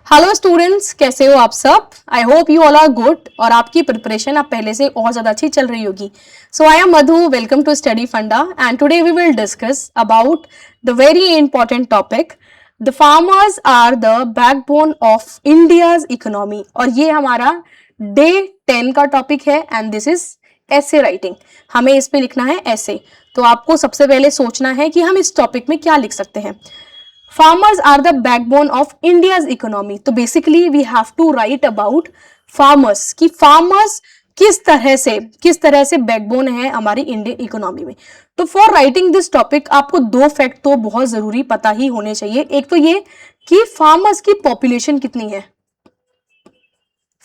Hello students, कैसे हो आप सब। I hope you all are good और आपकी प्रिपरेशन अब पहले से और ज़्यादा अच्छी चल रही होगी। So I am Madhu, welcome to study funda and today we will discuss about the very important topic, the farmers are the backbone of India's economy. और ये हमारा डे 10 का टॉपिक है and this is essay writing. हमें इस पे लिखना है ऐसे। तो आपको सबसे पहले सोचना है कि हम इस टॉपिक में क्या लिख सकते हैं। Farmers are the backbone of India's economy. तो basically we have to write about farmers कि farmers किस तरह से बैकबोन है हमारी इंडियन इकोनॉमी में। तो फॉर राइटिंग दिस टॉपिक आपको दो फैक्ट तो बहुत जरूरी पता ही होने चाहिए। एक तो ये कि फार्मर्स की पॉपुलेशन कितनी है,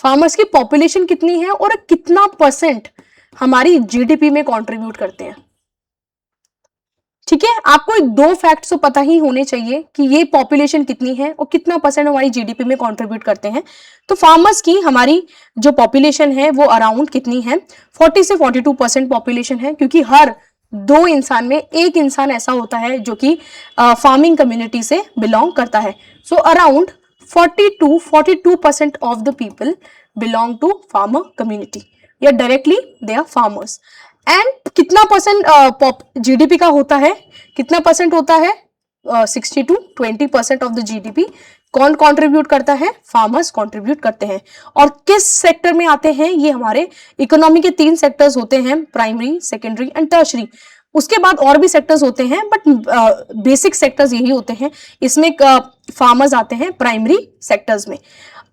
फार्मर्स की पॉपुलेशन कितनी है और कितना परसेंट हमारी जीडीपी में कंट्रीब्यूट करते हैं। ठीक है, आपको दो फैक्ट्स तो पता ही होने चाहिए कि ये पॉपुलेशन कितनी है और कितना परसेंट हमारी जीडीपी में कंट्रीब्यूट करते हैं। तो फार्मर्स की हमारी जो पॉपुलेशन है वो अराउंड कितनी है, 40 से 42% पॉपुलेशन है, क्योंकि हर दो इंसान में एक इंसान ऐसा होता है जो कि फार्मिंग कम्युनिटी से बिलोंग करता है। So around 42% of the people belong to farmer community या directly they are farmers. And कितना परसेंट जीडीपी का होता है, कितना परसेंट होता है, 60 to 20% ऑफ द जीडीपी कौन कंट्रीब्यूट करता है, फार्मर्स कंट्रीब्यूट करते हैं। और किस सेक्टर में आते हैं, ये हमारे इकोनॉमी के 3 सेक्टर्स होते हैं, प्राइमरी, सेकेंडरी एंड टर्शरी। उसके बाद और भी सेक्टर्स होते हैं बट बेसिक सेक्टर्स यही होते हैं। इसमें फार्मर्स आते हैं प्राइमरी सेक्टर्स में।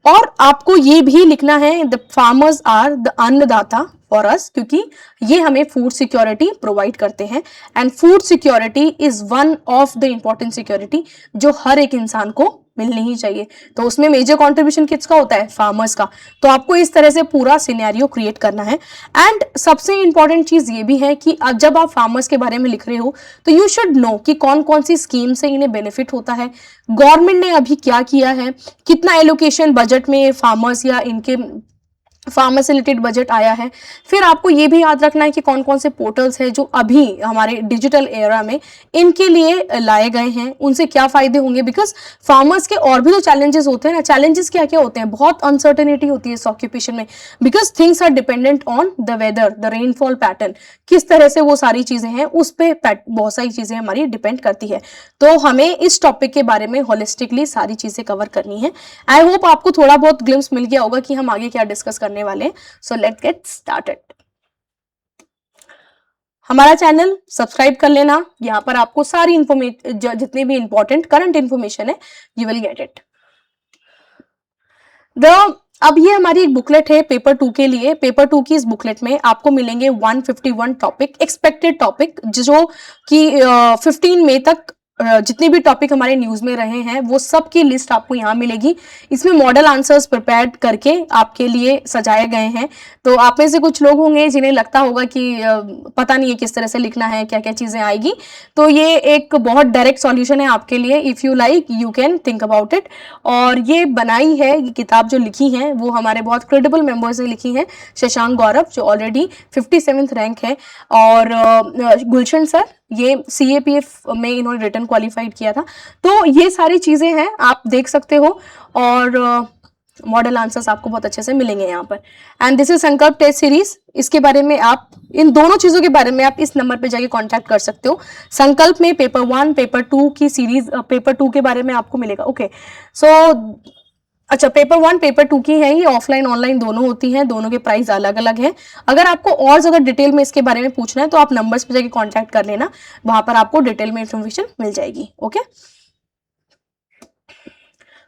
और आपको ये भी लिखना है द फार्मर्स आर द अन्नदाता फॉर अस, क्योंकि ये हमें फूड सिक्योरिटी प्रोवाइड करते हैं and food security is one of the important security जो हर एक इंसान को मिलनी ही चाहिए। तो उसमें मेजर कंट्रीब्यूशन किसका होता है, फार्मर्स का। तो आपको इस तरह से पूरा सिनेरियो क्रिएट करना है। एंड सबसे इंपॉर्टेंट चीज ये भी है कि जब आप फार्मर्स के बारे में लिख रहे हो तो यू शुड नो कि कौन कौन सी स्कीम से इन्हें बेनिफिट होता है, गवर्नमेंट ने अभी क्या किया है, कितना एलोकेशन बजट में फार्मर्स या इनके फार्मर से रिलेटेड बजट आया है। फिर आपको ये भी याद रखना है कि कौन कौन से पोर्टल्स हैं जो अभी हमारे डिजिटल एरा में इनके लिए लाए गए हैं, उनसे क्या फायदे होंगे। बिकॉज फार्मर्स के और भी तो चैलेंजेस होते हैं ना। चैलेंजेस क्या क्या होते हैं, बहुत अनसर्टेनिटी होती है इस ऑक्यूपेशन में, because things are dependent on the weather, the rainfall pattern, किस तरह से वो सारी चीजें हैं उस पर बहुत सारी चीजें हमारी डिपेंड करती है। तो हमें इस टॉपिक के बारे में होलिस्टिकली सारी चीजें कवर करनी है। आई होप आपको थोड़ा बहुत ग्लिम्स मिल गया होगा कि हम आगे क्या डिस्कस करने वाले हैं। So let's get started. हमारा चैनल सब्सक्राइब कर लेना, यहां पर आपको सारी इंफॉर्मेशन जितनी भी इंपॉर्टेंट करंट इंफॉर्मेशन है यू विल गेट इट। अब ये हमारी एक बुकलेट है पेपर 2 के लिए। पेपर 2 की इस बुकलेट में आपको मिलेंगे 151 टॉपिक, एक्सपेक्टेड टॉपिक, जो कि 15 मई तक जितने भी टॉपिक हमारे न्यूज में रहे हैं वो सब की लिस्ट आपको यहाँ मिलेगी। इसमें मॉडल आंसर्स प्रिपेयर करके आपके लिए सजाए गए हैं। तो आप में से कुछ लोग होंगे जिन्हें लगता होगा कि पता नहीं है किस तरह से लिखना है, क्या क्या चीजें आएगी। तो ये एक बहुत डायरेक्ट सॉल्यूशन है आपके लिए। If you like you can think about it. और ये बनाई है, ये किताब जो लिखी है वो हमारे बहुत क्रेडिबल मेंबर्स ने लिखी है। शशांक गौरव जो ऑलरेडी 57th रैंक है, और गुलशन सर ये CAPF में इन्होंने रिटर्न क्वालिफाइड किया था। तो ये सारी चीजें हैं, आप देख सकते हो। और मॉडल आंसर्स आपको बहुत अच्छे से मिलेंगे यहाँ पर। एंड दिस इज संकल्प टेस्ट सीरीज। इसके बारे में आप, इन दोनों चीजों के बारे में आप इस नंबर पे जाके कांटेक्ट कर सकते हो। संकल्प में पेपर 1 पेपर 2 की सीरीज, पेपर 2 के बारे में आपको मिलेगा। ओके सो अच्छा, पेपर 1 पेपर 2 की है, ये ऑफलाइन ऑनलाइन दोनों होती हैं, दोनों के प्राइस अलग अलग हैं। अगर आपको और ज्यादा डिटेल में इसके बारे में पूछना है तो आप नंबर्स पे जाके कांटेक्ट कर लेना, वहां पर आपको डिटेल में इंफॉर्मेशन मिल जाएगी। ओके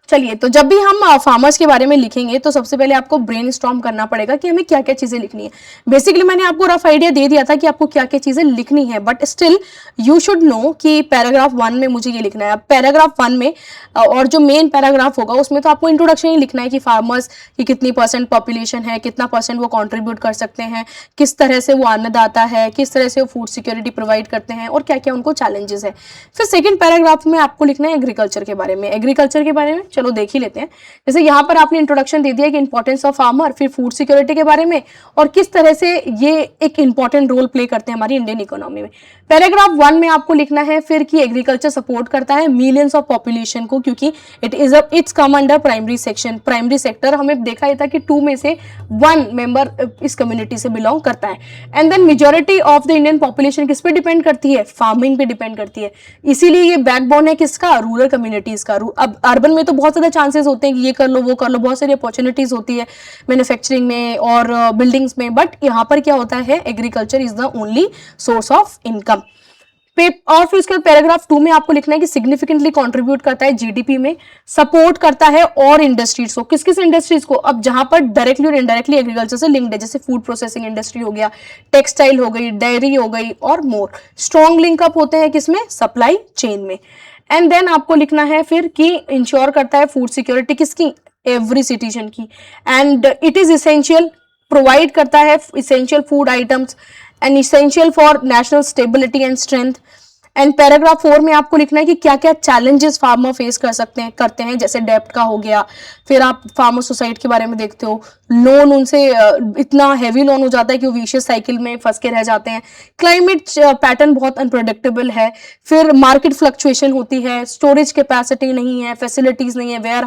चलिए, तो जब भी हम फार्मर्स के बारे में लिखेंगे तो सबसे पहले आपको ब्रेनस्टॉर्म करना पड़ेगा कि हमें क्या क्या चीजें लिखनी है। बेसिकली मैंने आपको रफ आइडिया दे दिया था कि आपको क्या क्या चीजें लिखनी है, but still you should know कि पैराग्राफ 1 में मुझे ये लिखना है। अब पैराग्राफ 1 में और जो मेन पैराग्राफ होगा उसमें तो आपको इंट्रोडक्शन ही लिखना है कि फार्मर्स की कितनी परसेंट पॉपुलेशन है, कितना परसेंट वो कॉन्ट्रीब्यूट कर सकते हैं, किस तरह से वो अन्नदाता है, किस तरह से वो फूड सिक्योरिटी प्रोवाइड करते हैं और क्या क्या उनको चैलेंजेस है। फिर सेकेंड पैराग्राफ में आपको लिखना है एग्रीकल्चर के बारे में। एग्रीकल्चर के बारे में चलो चलो देख ही लेते हैं। जैसे यहाँ पर आपने इंट्रोडक्शन दे दिया कि इंपॉर्टेंस ऑफ फार्मर, फिर फूड सिक्योरिटी के बारे में और किस तरह से ये एक इंपॉर्टेंट रोल प्ले करते हैं हमारी इंडियन इकोनॉमी में। पैराग्राफ 1 में आपको लिखना है फिर कि एग्रीकल्चर सपोर्ट करता है मिलियंस ऑफ पॉपुलेशन को, क्योंकि it's come under primary section, primary sector. हमें देखा था कि 2 में से 1 मेंबर इस कम्युनिटी से बिलोंग करता है। And then majority of the Indian population किस पे डिपेंड करती है, फार्मिंग पे डिपेंड करती है। इसीलिए ये बैकबोन है किसका, रूरल कम्युनिटीज का। अब अर्बन में तो बहुत ज्यादा चांसेस होते हैं कि ये कर लो वो कर लो, बहुत सारी अपॉर्चुनिटीज होती है मैन्युफैक्चरिंग में और बिल्डिंग्स में, बट यहाँ पर क्या होता है, agriculture is the only source of income. और फिर उसके बाद पैराग्राफ 2 में आपको लिखना है कि सिग्निफिकेंटली कंट्रीब्यूट करता है जीडीपी में, सपोर्ट करता है और इंडस्ट्रीज को। किस किस इंडस्ट्रीज को, अब जहां पर डायरेक्टली और इनडायरेक्टली एग्रीकल्चर से लिंक्ड है, जैसे फूड प्रोसेसिंग इंडस्ट्री हो गया, टेक्सटाइल हो गई, डेयरी हो गई और मोर। स्ट्रॉन्ग लिंकअप होते हैं किसमें, सप्लाई चेन में। एंड देन आपको लिखना है फिर कि इंश्योर करता है फूड सिक्योरिटी किसकी, एवरी सिटीजन की। And it is essential, provide करता है essential food items and essential for national stability and strength. And paragraph 4 में आपको लिखना है कि क्या क्या चैलेंजेस फार्मर फेस करते हैं, जैसे डेप्ट का हो गया, फिर आप फार्मर सुसाइड के बारे में देखते हो, लोन उनसे इतना हैवी लोन हो जाता है कि वो विशियस साइकिल में फंस के रह जाते हैं, क्लाइमेट पैटर्न बहुत अनप्रेडिक्टेबल है, फिर मार्केट फ्लक्चुएशन होती है, स्टोरेज कैपेसिटी नहीं है, फैसिलिटीज नहीं है, वेयर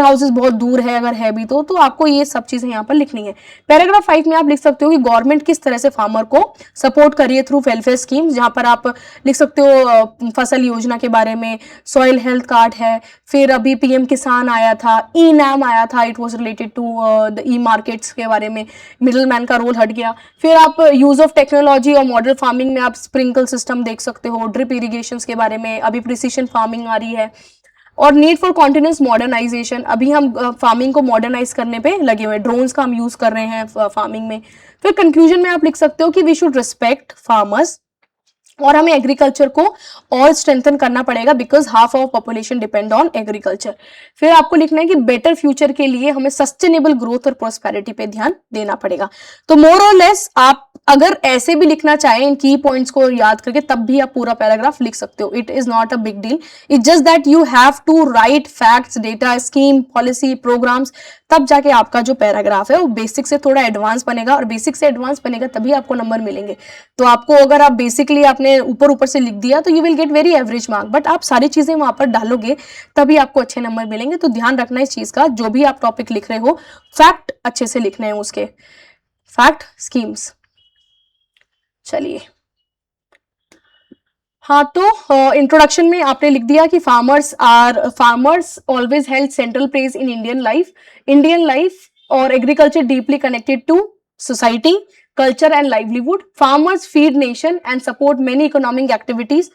हाउसेज बहुत दूर है अगर है भी तो आपको ये सब चीजें यहाँ पर लिखनी है। पैराग्राफ 5 में आप लिख सकते हो कि गवर्नमेंट किस तरह से फार्मर को सपोर्ट करिए थ्रू वेलफेयर स्कीम्स, जहां पर आप लिख सकते हो फसल योजना के बारे में, सॉइल हेल्थ कार्ड है, फिर अभी पीएम किसान आया था, ई नाम आया था, it was related to the E markets के बारे में, मिडिल मैन का रोल हट गया। फिर आप यूज ऑफ टेक्नोलॉजी और मॉडल फार्मिंग में आप स्प्रिंकल सिस्टम देख सकते हो, ड्रिप इरिगेशन के बारे में, अभी प्रिसीशन फार्मिंग आ रही है और नीड फॉर कॉन्टिन्यूस मॉडर्नाइजेशन, अभी हम फार्मिंग को मॉडर्नाइज करने पे लगे हुए हैं, ड्रोन्स का हम यूज कर रहे हैं फार्मिंग में। फिर कंक्लूजन में आप लिख सकते हो कि वी शुड रिस्पेक्ट फार्मर्स और हमें एग्रीकल्चर को और स्ट्रेंथन करना पड़ेगा because half of population depend on agriculture. फिर आपको लिखना है कि बेटर फ्यूचर के लिए हमें सस्टेनेबल ग्रोथ और प्रोस्पेरिटी पे ध्यान देना पड़ेगा। तो मोर और लेस आप अगर ऐसे भी लिखना चाहें इन की पॉइंट्स को याद करके तब भी आप पूरा पैराग्राफ लिख सकते हो, it is not a big deal, it's just that you have to write facts, data, scheme, policy, programmes, तब जाके आपका जो पैराग्राफ है वो बेसिक से थोड़ा एडवांस बनेगा और बेसिक से एडवांस बनेगा तभी आपको नंबर मिलेंगे। तो आपको अगर आप बेसिकली आपने ऊपर से लिख दिया तो you will get very average mark, but आप सारी चीजें वहां पर डालोगे तभी आपको अच्छे नंबर मिलेंगे। तो ध्यान रखना इस चीज का, जो भी आप टॉपिक लिख रहे हो फैक्ट अच्छे से लिखने हैं, उसके फैक्ट स्कीम्स। चलिए हाँ, तो इंट्रोडक्शन में आपने लिख दिया कि farmers always held central place in Indian life और agriculture deeply connected to society, culture and livelihood. Farmers feed nation and support many economic activities,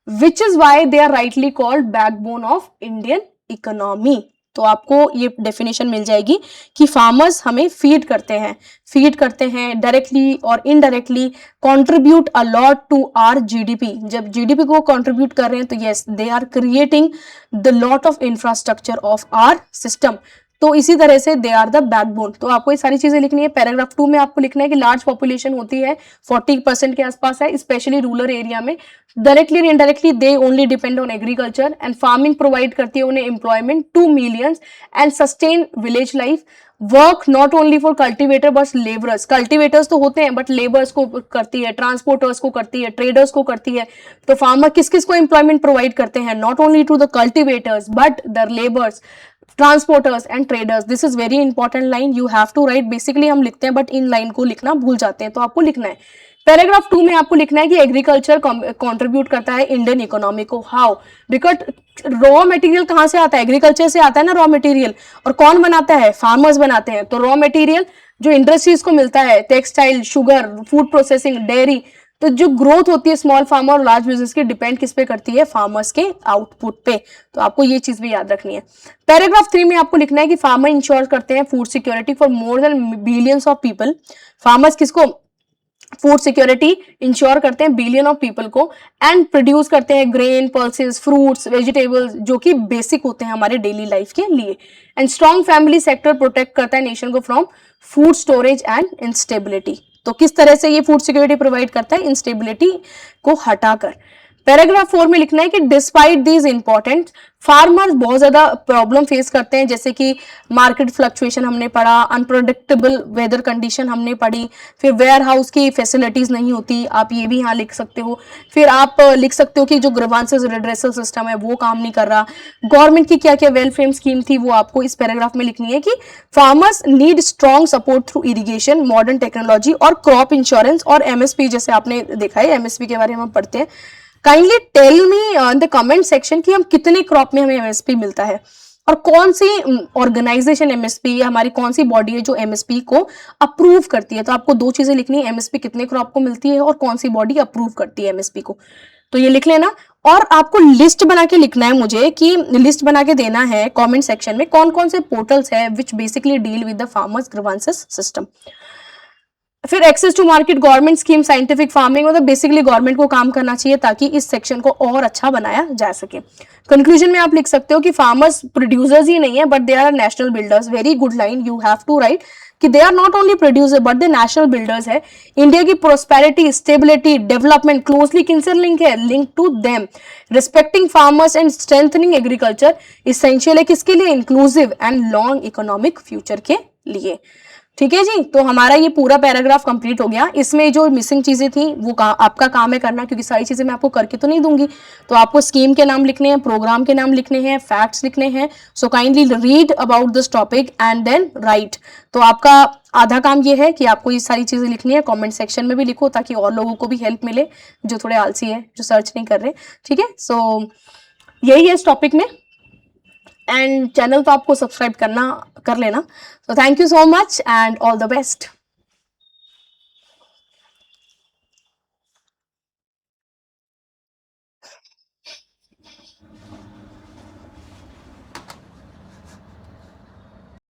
which is why they are rightly called backbone of Indian economy. तो आपको ये definition मिल जाएगी कि farmers हमें feed करते हैं directly और indirectly, contribute a lot to our GDP. जब जीडीपी को कंट्रीब्यूट कर रहे हैं तो yes, they are creating the lot of infrastructure of our system. तो इसी तरह से दे आर द बैकबोन। तो आपको ये सारी चीजें लिखनी है। पैराग्राफ 2 में आपको लिखना है कि लार्ज पॉपुलेशन होती है, 40% के आसपास है, स्पेशली रूरल एरिया में, डायरेक्टली और indirectly they only depend on agriculture and farming provide करती है उन्हें employment to millions and sustain village life. Work not only for cultivator but labourers, cultivators तो होते हैं बट लेबर्स को करती है, ट्रांसपोर्टर्स को करती है, ट्रेडर्स को करती है। तो फार्मर किस किस को एम्प्लॉयमेंट प्रोवाइड करते हैं, not only to the cultivators but the labours, transporters and traders. This is very important line, you have to write. Basically हम लिखते हैं बट इन लाइन को लिखना भूल जाते हैं, तो आपको लिखना है। पैराग्राफ 2 में आपको लिखना है कि एग्रीकल्चर कंट्रीब्यूट करता है इंडियन इकोनॉमी को। हाउ? बिकॉज रॉ मटेरियल कहां से आता है, एग्रीकल्चर से आता है ना रॉ मटेरियल, और कौन बनाता है, फार्मर्स बनाते हैं। तो रॉ मटेरियल जो इंडस्ट्रीज को मिलता है, textile, sugar, food processing, dairy, तो जो ग्रोथ होती है स्मॉल फार्मर और लार्ज बिजनेस की डिपेंड किस पे करती है, फार्मर्स के आउटपुट पे। तो आपको ये चीज भी याद रखनी है। पैराग्राफ 3 में आपको लिखना है कि फार्मर इंश्योर करते हैं food security for more than billions of people. Farmers किसको, फूड सिक्योरिटी इंश्योर करते हैं बिलियन ऑफ पीपल को, एंड प्रोड्यूस करते हैं ग्रेन, पल्सेस, फ्रूट्स, वेजिटेबल्स जो कि बेसिक होते हैं हमारे डेली लाइफ के लिए। And strong family sector protect करता है नेशन को from food storage and instability. तो किस तरह से ये फूड सिक्योरिटी प्रोवाइड करता है, इंस्टेबिलिटी को हटाकर। पैराग्राफ 4 में लिखना है कि डिस्पाइट दीज इंपॉर्टेंट, फार्मर्स बहुत ज्यादा प्रॉब्लम फेस करते हैं, जैसे कि मार्केट फ्लक्चुएशन हमने पढ़ा, अनप्रोडिक्टेबल वेदर कंडीशन हमने पढ़ी, फिर वेयर हाउस की फैसिलिटीज नहीं होती, आप ये भी यहाँ लिख सकते हो। फिर आप लिख सकते हो कि जो ग्रीवांसेस रिड्रेसल सिस्टम है वो काम नहीं कर रहा, गवर्नमेंट की क्या क्या वेल फ्रेम स्कीम थी वो आपको इस पैराग्राफ में लिखनी है कि farmers need strong support through irrigation, modern technology और क्रॉप इंश्योरेंस और एमएसपी, जैसे आपने देखा है एमएसपी के बारे में हम पढ़ते हैं। Kindly tell me in the comment section कि हम कितने क्रॉप में हमें एमएसपी मिलता है और कौन सी ऑर्गेनाइजेशन एमएसपी या हमारी कौन सी बॉडी है जो एमएसपी को अप्रूव करती है। तो आपको दो चीजें लिखनी है, एमएसपी कितने क्रॉप को मिलती है और कौन सी बॉडी अप्रूव करती है एमएसपी को, तो ये लिख लेना। और आपको लिस्ट बना के लिखना है मुझे, कि लिस्ट बना के देना है कमेंट सेक्शन में कौन कौन से पोर्टल्स है which basically deal with the farmers grievances system. फिर access to market, government scheme, scientific farming, मतलब बेसिकली गवर्नमेंट को काम करना चाहिए ताकि इस सेक्शन को और अच्छा बनाया जा सके। कंक्लूजन में आप लिख सकते हो कि फार्मर्स प्रोड्यूसर्स ही नहीं है but they are national builders. Very good line, you have to write कि they are not only producer but they national builders है। इंडिया की प्रोस्पेरिटी, स्टेबिलिटी, डेवलपमेंट क्लोजली किनसे लिंक है, link to them. Respecting farmers and strengthening agriculture essential है किसके लिए, inclusive and long economic future के लिए। ठीक है जी, तो हमारा ये पूरा पैराग्राफ कंप्लीट हो गया। इसमें जो मिसिंग चीजें थी वो आपका काम है करना, क्योंकि सारी चीजें मैं आपको करके तो नहीं दूंगी। तो आपको स्कीम के नाम लिखने हैं, प्रोग्राम के नाम लिखने हैं, फैक्ट्स लिखने हैं। So kindly read about this topic and then write. तो आपका आधा काम ये है कि आपको ये सारी चीजें लिखनी है, कमेंट सेक्शन में भी लिखो ताकि और लोगों को भी हेल्प मिले जो थोड़े आलसी है, जो सर्च नहीं कर रहे। ठीक है, सो यही है इस टॉपिक में। एंड चैनल तो आपको सब्सक्राइब कर लेना। So thank you so much and all the best.